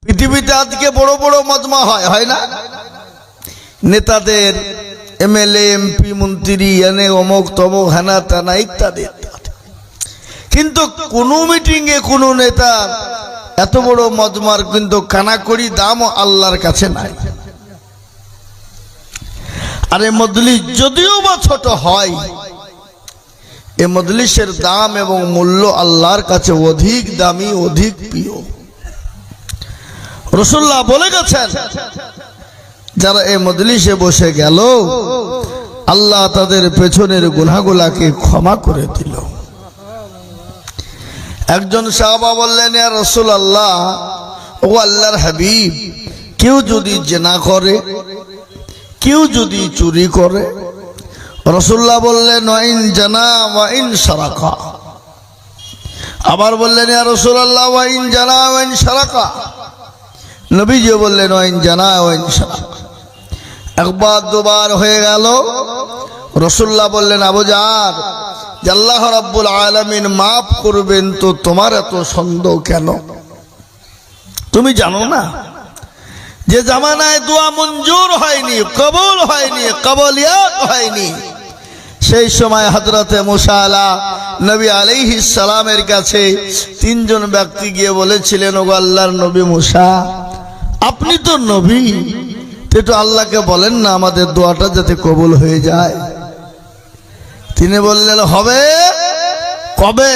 পৃথিবীতে আজকে বড় বড় মজমা হয় না? নেতাদের, এমএলএ, এমপি, মন্ত্রী, এনে অমুক তমুক, হানা টানা ইত্যাদি ইত্যাদি। কিন্তু কোন মিটিং এ কোন নেতা এত বড় মজমার কিন্তু কানাকড়ি দাম আল্লাহর কাছে নাই। আর এই মজলিস যদিও বা ছোট হয়, এই মজলিসের দাম এবং মূল্য আল্লাহর কাছে অধিক দামি, অধিক প্রিয়। রাসূলুল্লাহ বলে গেছেন, যারা এই মজলিসে বসে গেল আল্লাহ তাদের পেছনের গুনাহগুলোকে ক্ষমা করে দিল। একজন সাহাবা বললেন, ইয়া রাসূলুল্লাহ, ও আল্লাহর হাবিব, কেউ যদি জিনা করে, কেউ যদি চুরি করে? রাসূলুল্লাহ বললেন, ওয়া ইন জানা ওয়া ইন সারাকা। আবার বললেন, ইয়া রাসূলুল্লাহ, ওয়া ইন জানা ওয়া ইন সারাকা। নবীজি বললেন, ওয়া ইন জানা ওয়া ইন সারাকা। একবার দুবার হয়ে গেল। রাসূলুল্লাহ বললেন, আবু জার, আল্লাহ রাব্বুল আলামিন মাফ করবেন তো তোমার এত সন্দেহ কেন? তুমি জানো না যে জামানায় দোয়া মঞ্জুর হয়নি, কবুল হয়নি, কবুলিয়াত হয়নি? সেই সময় হযরতে মুসা নবী আলাইহিস সালামের কাছে তিনজন ব্যক্তি গিয়ে বলেছিলেন, ওগো আল্লাহর নবী মুসা, আপনি তো নবী, একটু আল্লাহকে বলেন না আমাদের দোয়াটা যাতে কবুল হয়ে যায়। তিনি বললেন, হবে। কবে?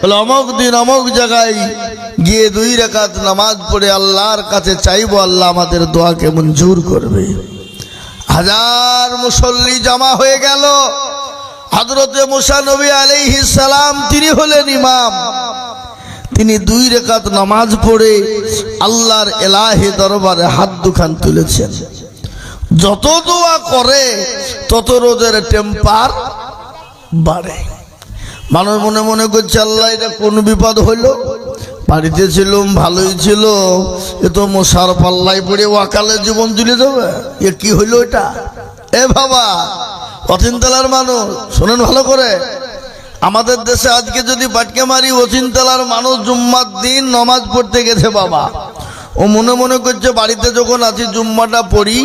বলে, অমুক দিন অমুক জায়গায় গিয়ে 2 রাকাত নামাজ পড়ে আল্লাহর কাছে চাইবো, আল্লাহ আমাদের দোয়াকে মঞ্জুর করবে। হাজার মুসল্লি জমা হয়ে গেল। হযরতে মুসা নবী আলাইহিস সালাম তিনি হলেন ইমাম। তিনি 2 রাকাত নামাজ পড়ে আল্লাহর ইলাহি দরবারে হাত দুখান তুলেছেন। যত দোয়া করে তত রোজের টেম্পার বাড়ে। মানুষ মনে মনে করছে, আল্লাহ এটা কোন বিপদ হইল? বাড়িতে ছিলাম, ভালোই ছিল, এ তো মশার পাল্লাই পড়ে ওয়াকালে জীবন তুলে দেবে, এ কি হইল এটা? এ বাবা, অচিনতলার মানুষ শোনেন ভালো করে, আমাদের দেশে আজকে যদি বাটকে মারি, অচিনতলার মানুষ জুম্মার দিন নামাজ পড়তে গেছে বাবা, ও মনে মনে করছে বাড়িতে যখন আছি জুম্মাটা পড়ি,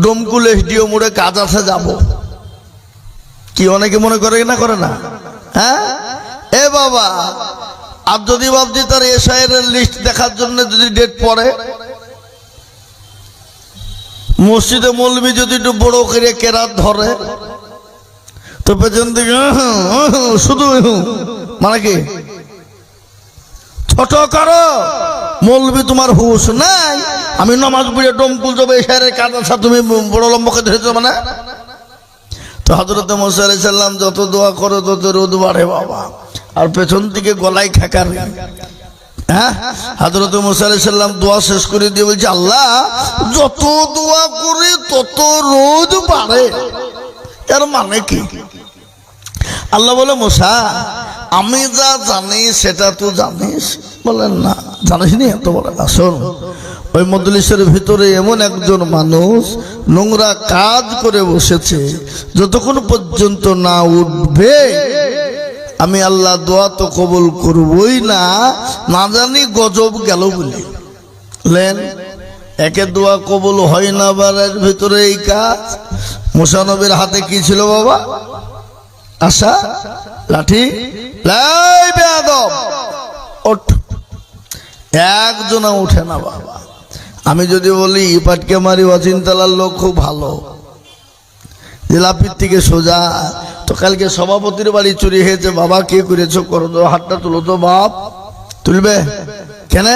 ডোমকুল এসডিও মোড়ে কাজ আছে যাব। কি অনেকে মনে করে না, করে না? হ্যাঁ এ বাবা, আর যদি ভাবছি তার এসআইয়ের লিস্ট দেখার জন্য যদি ডেট পড়ে, মসজিদে মৌলবি যদি একটু বড় করে কেরাত ধরে, তো পেছন থেকে শুধু মানে কি ছোট করো, মৌলবি তোমার হুশ নাই, আমি নামাজ পড়ে ডোমকুল যাবো, এসআইয়ের কাজ আছে, তুমি বড় লম্বকে ধরেছো মানে? তো হযরতে মুসা আলাইহিস সালাম যত দোয়া করো তত রোদ বাড়ে বাবা, আর পেছন থেকে গলায় খাকার। হ্যাঁ, হযরতে মুসা আলাইহিস সালাম দোয়া শেষ করে দিয়ে বলছে, আল্লাহ যত দোয়া করে তত রোদ বাড়ে, এর মানে কি? আল্লাহ বলে, মুসা আমি যা জানি সেটা তো জানিস? বলেন না, জানিস নি? এত বলে না। শোন, ওই মজলিসের ভিতরে এমন একজন মানুষ নোংরা কাজ করে বসেছে, যতক্ষণ পর্যন্ত না উঠবে আমি আল্লাহ দোয়া তো কবুল করবই না, না জানি গজব গেল বলে। লেন, একে দোয়া কবুল হয় না, বারের ভিতরে এই কাজ। মুসা নবীর হাতে কি ছিল বাবা? আশা লাঠি। লাই বেয়াদব, ওঠ। একজনা উঠে না বাবা। আমি যদি বলি পাটকে মারি অচিনতলার লোক খুব ভালো, জেলাপির থেকে সোজা, তো কালকে সভাপতির বাড়ি চুরি হয়েছে, বাবা কে করেছো, করো তো, হাতটা তুলো তো। বাপ তুলবে কেন?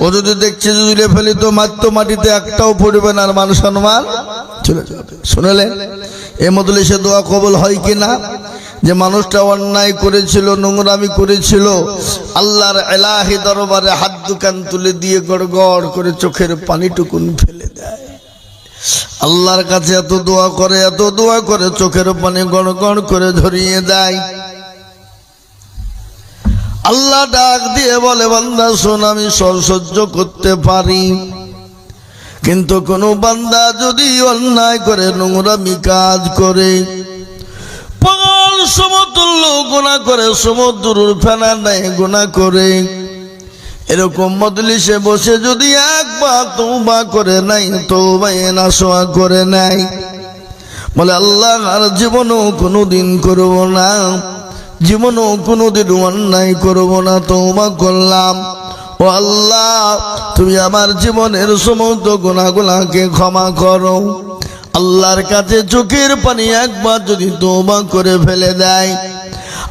ও যদি দেখছে যে তুলে ফেলি তো মাত্র মাটিতে একটাও পড়বে না, আর মান সম্মান চলে যাবে। শুনলেন, এই মজলিসে দোয়া কবুল হয় কিনা? যে মানুষটা অন্যায় করেছিল, নোংরামি করেছিল, আল্লাহর ইলাহি দরবারে হাত দুখান তুলে দিয়ে গড় গড় করে চোখের পানিটুকুন ফেলে দেয়। আল্লাহর কাছে এত দোয়া করে, এত দোয়া করে, চোখের পানি গড় গড় করে ধরিয়ে দেয়। আল্লাহ ডাক দিয়ে বলে, বান্দা শোন, আমি সহ্য করতে পারি, কিন্তু কোন বান্দা যদি অন্যায় করে, নোংরামি কাজ করে, পাগল সমতুল্য গুনাহ করে, সমুদ্রের ফেনা নেয় গুনাহ করে, এরকম মজলিসে বসে যদি একবার তওবা করে নাই, তওবায়ে নাসুহা করে নাই, বলে আল্লাহ আর জীবনও কোনোদিন করব না, জীবনও কোনোদিন অন্যায় করব না, তওবা করলাম। ও আল্লাহ, তুমি আমার জীবনের সমস্ত গুনাহগুলোকে ক্ষমা করো। আল্লাহর কাছে চোখের পানি একবার যদি তওবা করে ফেলে দেয়,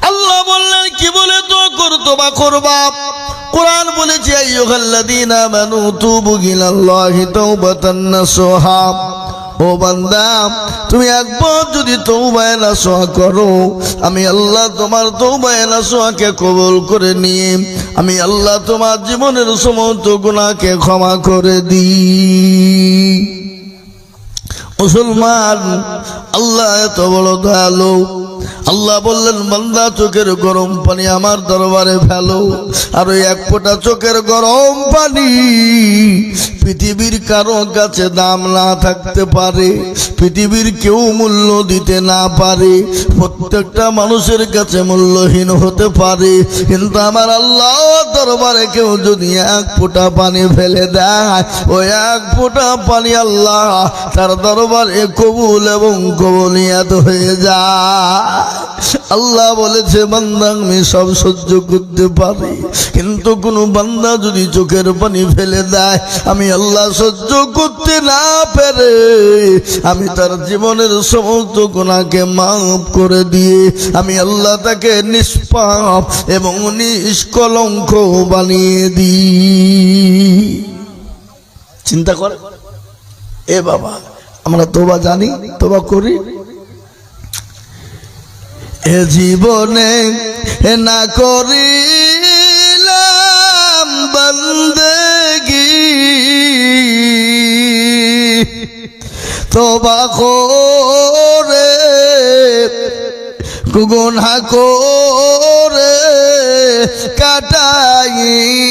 আল্লাহ বললেন কি বলে তওবা করবা? কোরআন বলেছে আইয়ুহাল্লাযীনা আমানু তুবু ইলাল্লাহি তাওবাতান নাসুহা। ও বান্দা, তুমি একবার যদি তওবায়ে নাসুহা করো, আমি আল্লাহ তোমার তওবায়ে নাসুহাকে কবুল করে নিয়ে আমি আল্লাহ তোমার জীবনের সমস্ত গুনাহকে ক্ষমা করে দিই। মুসলমান, আল্লাহ এত বড় দয়ালু। আল্লাহ বললেন বান্দা চোখের গরম পানি আমার দরবারে ফেলো। আর ওই এক ফোঁটা চোখের গরম পানি পৃথিবীর কারো কাছে দাম না থাকতে পারে, পৃথিবীর কেউ মূল্য দিতে না পারে, প্রত্যেকটা মানুষের কাছে মূল্যহীন হতে পারে, কিন্তু আমার আল্লাহ দরবারে কেউ যদি এক ফোঁটা পানি ফেলে দেয়, ওই এক ফোঁটা পানি আল্লাহ তার দরবারে কবুল এবং কবুলিয়াত হয়ে যায়। আল্লাহ বলেছে বান্দা আমি সব সহ্য করতে পারি, কিন্তু কোন বান্দা যদি চোখের পানি ফেলে দেয়, আমি আল্লাহ সহ্য করতে না পেরে আমি তার জীবনের সমস্ত গুনাহকে মাফ করে দিয়ে আমি আল্লাহ তাকে নিষ্পাপ এবং নিষ্কলঙ্ক বানিয়ে দিই। চিন্তা করে এ বাবা, আমরা তওবা জানি, তওবা করি? এ জীবনে না করিলাম বন্দেগি, তওবা করে গুনাহ করে কাটাইলাম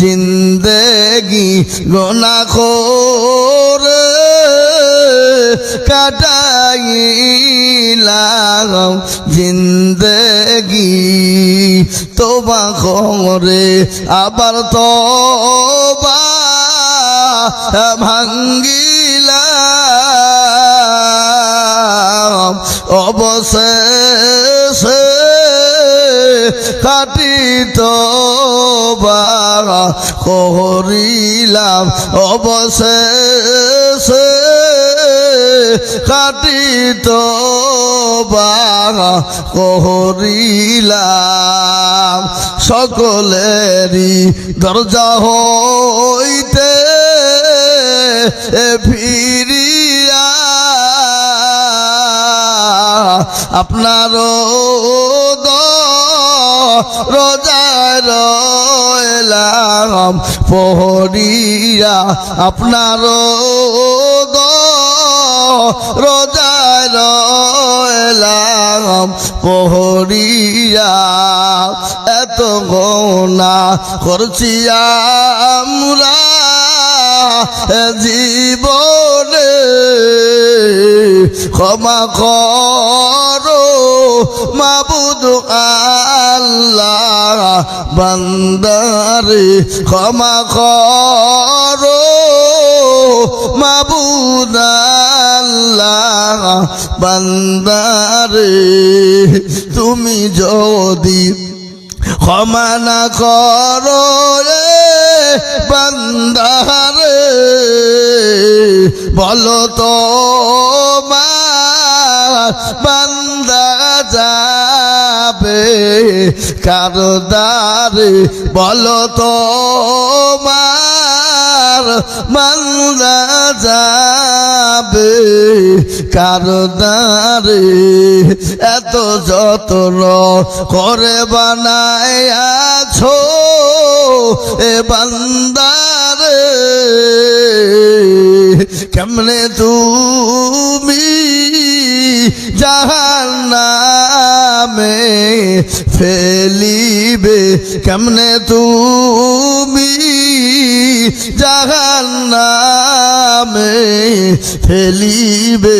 জিন্দেগি, গুনাহ করে কাটাইলাম জিন্দেগি, তওবা করে আবার তওবা ভাঙ্গিলাম, অবশেষে খাঁটি তওবা করিলাম, অবশেষে খাঁটি তওবা করিলাম। সকলেরই দরজা হইতে ফিরিয়া আপনার রোজায় রইলাম পহরিয়া, আপনার রোজায় রইলাম পহরিয়া। এত গুনাহ করছি আমরা জীবনে, ক্ষমা করো মাবুদ আল্লাহ, বান্দারে ক্ষমা করো মাবুদ আল্লাহ, বান্দারে তুমি যদি ক্ষমা না করো রে বান্দারে, বলো তো বান্দা যাবে কার দ্বারে, বলো তো বান্দা যাবে কার দ্বারে। এত যত্ন করে বানাইয়াছো এ বান্দারে, কেমনে তুমি জাহান্নামে ফেলিবে, কেমনে তুমি জাহান্নামে নামে ফেলিবে।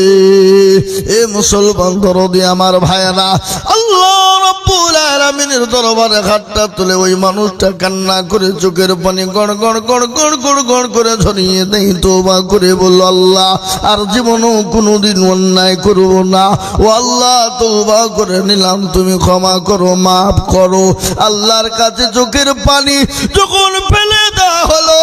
এ মুসলমান দরদি আমার ভাইরা, আল্লাহ রাব্বুল আলামিনের দরবারে হাতটা তুলে ওই মানুষটা কান্না করে চোখের পানি গড় গড় গড় গড় গড় গড় করে ঝরিয়ে দেই, তওবা করে বলল, আল্লাহ আর জীবনও কোনোদিন অন্যায় করব না। ও আল্লাহ, তওবা করে নিলাম, তুমি ক্ষমা করো, মাফ করো। আল্লাহর কাছে চোখের পানি যখন ফেলে দেওয়া হলো,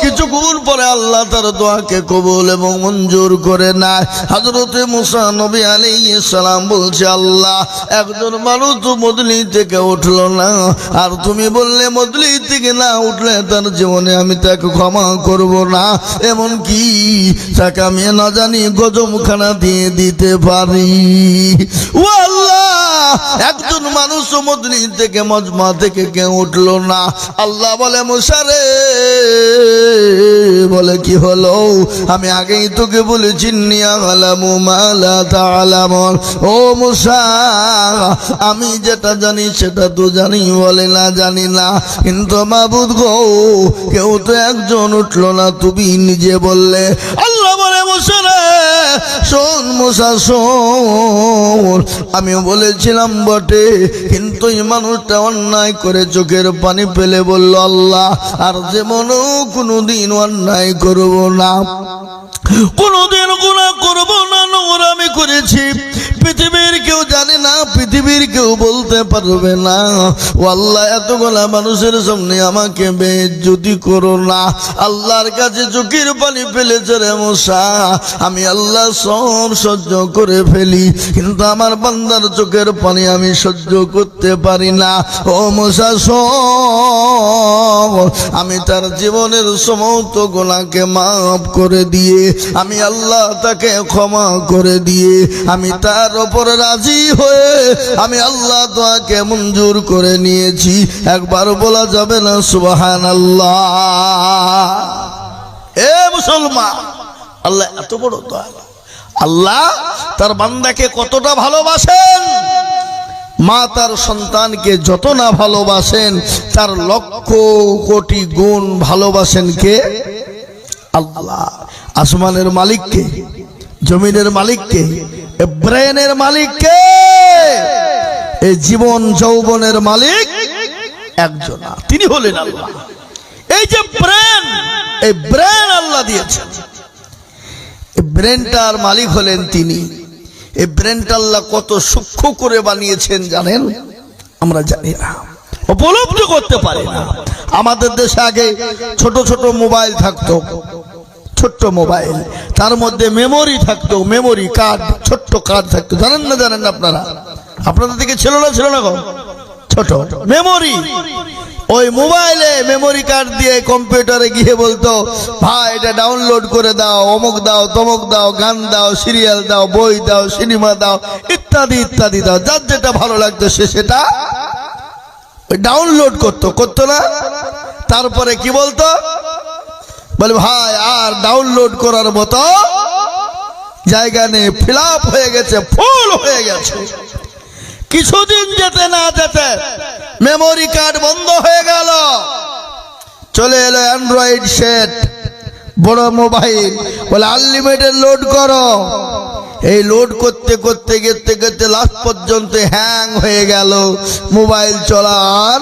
কিছুক্ষণ পরে আল্লাহ তার দোয়াকে কবুল এবং মঞ্জুর করে নেয়। হযরতে মুসা নবী আলাইহিস সালাম বলছে, আল্লাহ একজন মানুষ তো মজলি থেকে উঠলো না, আর তুমি বললে মজলি থেকে না উঠলে তার জীবনে আমি তাকে ক্ষমা করব না, এমন কি তাকে আমি না জানি গজমখানা দিয়ে দিতে পারি। ও আল্লাহ, একজন মানুষ মজলি থেকে মজমা থেকে কেউ উঠলো না। আল্লাহ বলে, মুসা রে, বলে কি হলো? আমি আগেই তোকে বলেছি নিয়া আলামু মা লা তা'লামুন। ও মুসা, আমি যেটা জানি সেটা তো জানি, বলে না জানি না, কিন্তু মাবুদ গো, কেউ তো একজন উঠলো না, তুমি নিজে বললে। আল্লাহ বলে, মুসা রে শোন, মুসা শোন, আমিও বলেছিলাম বটে, কিন্তু এই মানুষটা অন্যায় করে চোখের পানি ফেলে বলল, আল্লাহ আর যেমনও কোনোদিন অন্যায় করব না, কোনোদিন গুনাহ করব না, নোংরামি করেছি, পৃথিবীর কেউ জানে না, পৃথিবীর কেউ বলতে পারবে না। ও আল্লাহ, এতগুলা মানুষের সামনে আমাকে বেইজ্জতি করো না। আল্লাহর কাছে চোখের পানি ফেলেছে রে মুসা, আমি আল্লাহ সব সহ্য করে ফেলি, কিন্তু আমার বান্দার চোখের পানি আমি সহ্য করতে পারি না। ও মুসা শোন, আমি তার জীবনের সমস্ত গুনাহকে মাফ করে দিয়ে, আমি আল্লাহ তাকে ক্ষমা করে দিয়ে, আমি তার ওপর রাজি হয়ে আমি আল্লাহ তাকে মঞ্জুর করে নিয়েছি। একবার বলা যাবে না সুবহানাল্লাহ? এ মুসলমান, আল্লাহ এত বড় দয়ালু। আল্লাহ তার বান্দাকে কতটা ভালোবাসেন, মা তার সন্তানকে যত না ভালোবাসেন, তার লক্ষ কোটি গুণ ভালোবাসেন কে? আল্লাহ। আসমানের মালিককে, জমিনের মালিককে, ব্রেনের মালিককে, এই জীবন যৌবনের মালিক একজন, তিনি হলেন আল্লাহ। এই যে ব্রেন, এই ব্রেন আল্লাহ দিয়েছেন, এই ব্রেনটার মালিক হলেন তিনি। এই ব্রেনটা আল্লাহ কত সূক্ষ্ম করে বানিয়েছেন জানেন? আমরা জানি না, উপলব্ধি করতে পারি না। আমাদের দেশে আগে ছোট ছোট মোবাইল থাকতো, ছোট্ট মোবাইল, তার মধ্যে মেমোরি থাকতো, মেমোরি কার্ড, ছোট্ট কার্ড থাকতো, জানেন না? জানেন না আপনারা? আপনাদের দিকে ছিল না? ছিল না গো? ছোট মেমোরি। ওই মোবাইলে মেমোরি কার্ড দিয়ে কম্পিউটারে গিয়ে বলতো, ভাই এটা ডাউনলোড করে দাও, অমুক দাও, তমুক দাও, গান দাও, সিরিয়াল দাও, বই দাও, সিনেমা দাও, ইত্যাদি ইত্যাদি দাও। যার যেটা ভালো লাগতো সে সেটা ডাউনলোড করতো না? তারপরে কি বলতো? বলে ভাই আর ডাউনলোড করার মতো জায়গা নেই, ফিল আপ হয়ে গেছে, ফুল হয়ে গেছে। কিছুদিন যেতে না যেতে মেমোরি কার্ড বন্ধ হয়ে গেল, চলে এলো অ্যান্ড্রয়েড সেট, বড় মোবাইল, বলে আনলিমিটেড লোড করো। এই লোড করতে করতে গেতে গেতে লাস্ট পর্যন্ত হ্যাং হয়ে গেল, মোবাইল চলার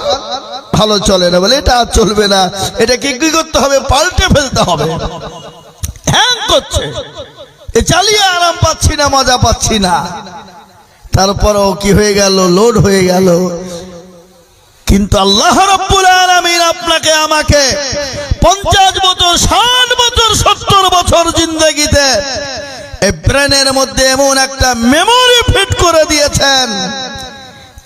ভালো চলে না। বলে এটা আর চলবে না, এটাকে কি করতে হবে? পাল্টে ফেলতে হবে। হ্যাং করছে, এ চালিয়ে আরাম পাচ্ছি না, মজা পাচ্ছি না। তারপরও কি হয়ে গেল? লোড হয়ে গেল। কিন্তু আল্লাহ রাব্বুল আলামিন আপনাকে আমাকে 50 বছর, 60 বছর, 70 বছর জিন্দেগিতে এই ব্রেনের মধ্যে এমন একটা মেমোরি ফিট করে দিয়েছেন,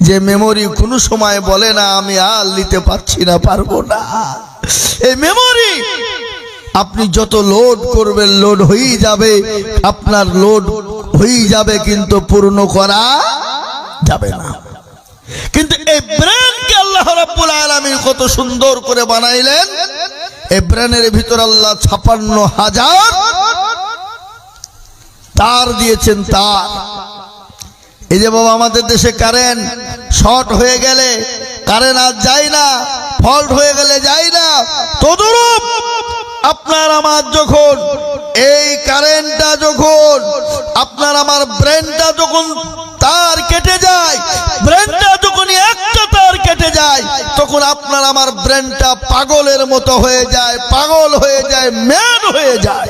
যে মেমোরি কোনো সময় বলে না আমি আর নিতে পারছি না, পারবো না। এই মেমোরি আপনি যত লোড করবেন লোড হয়েই যাবে, আপনার লোড হয়েই যাবে, কিন্তু পূর্ণ করা যাবে না। কিন্তু এই ব্রেনকে আল্লাহ রাব্বুল আলামিন কত সুন্দর করে বানাইলেন। এই ব্রেনের ভিতর আল্লাহ 56,000 তার দিয়েছেন, তার। এই যে বাবা আমাদের দেশে কারেন্ট শর্ট হয়ে গেলে কারেন্ট আর যায় না, ফল্ট হয়ে গেলে যায় না, তদরূপ আপনার আমার যখন এই কারেন্টটা যখন আপনার আমার ব্রেনটা যখন তার কেটে যায়, ব্রেনটা যখন একটা তার কেটে যায়, তখন আপনার আমার ব্রেনটা পাগলের মতো হয়ে যায়, পাগল হয়ে যায়, ম্যাড হয়ে যায়।